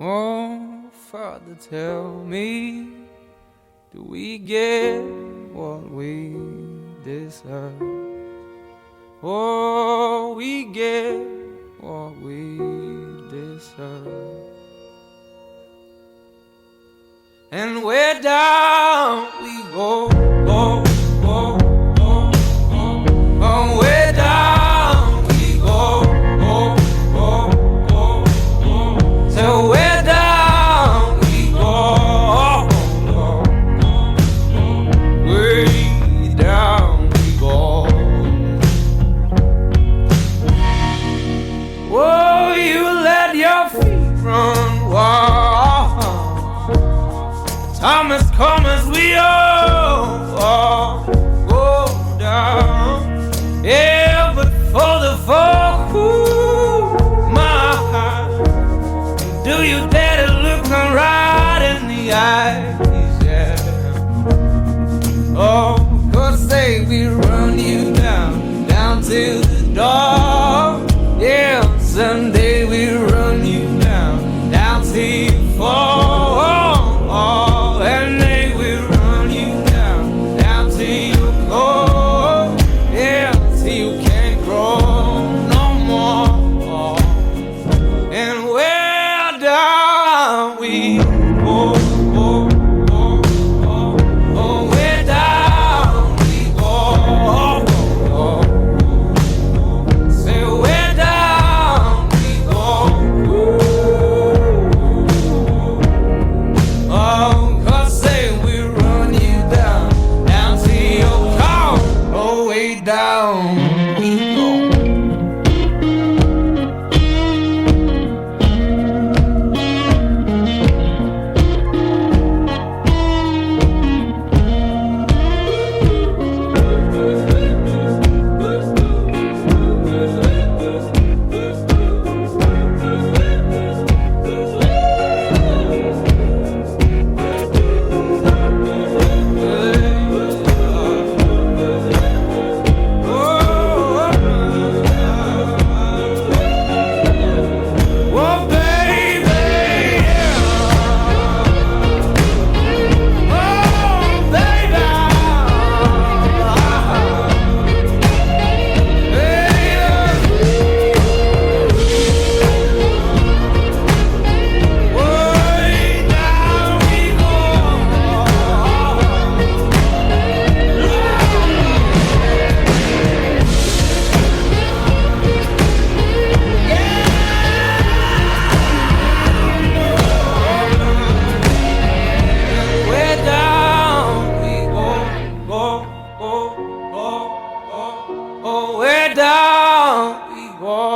Oh, Father, tell me, do we get what we deserve? Oh, we get what we deserve. And where down we go, go, go, go, go. Oh, where down we go, go, go, go, go. So where down we go, go, go, go. Way down we go. Oh, you let your feet run wild. Thomas, come as we all go down. Yeah, but for the folk who my heart, do you dare to look them right in the eyes? Yeah. Oh, 'cause say we run you down, down to the door. Yeah, someday we run you down, down till you fall. And they will run you down, down till you go. Yeah, till you can't grow no more. And where down we go, go, go, go. Oh, where down we go, go, go. Say where down we go. Oh, down we go. Oh, where down we go.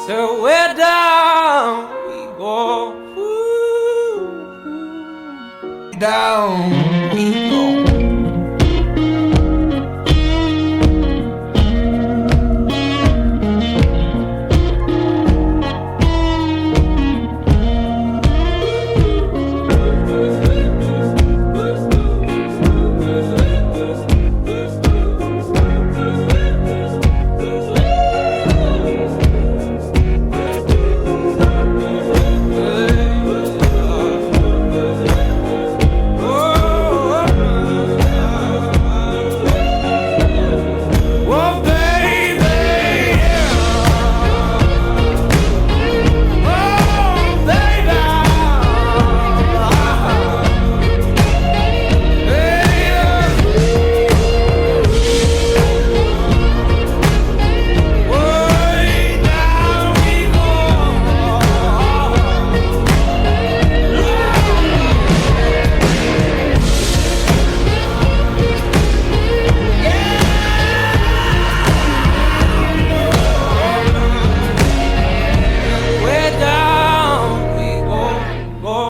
So where down we go. Down.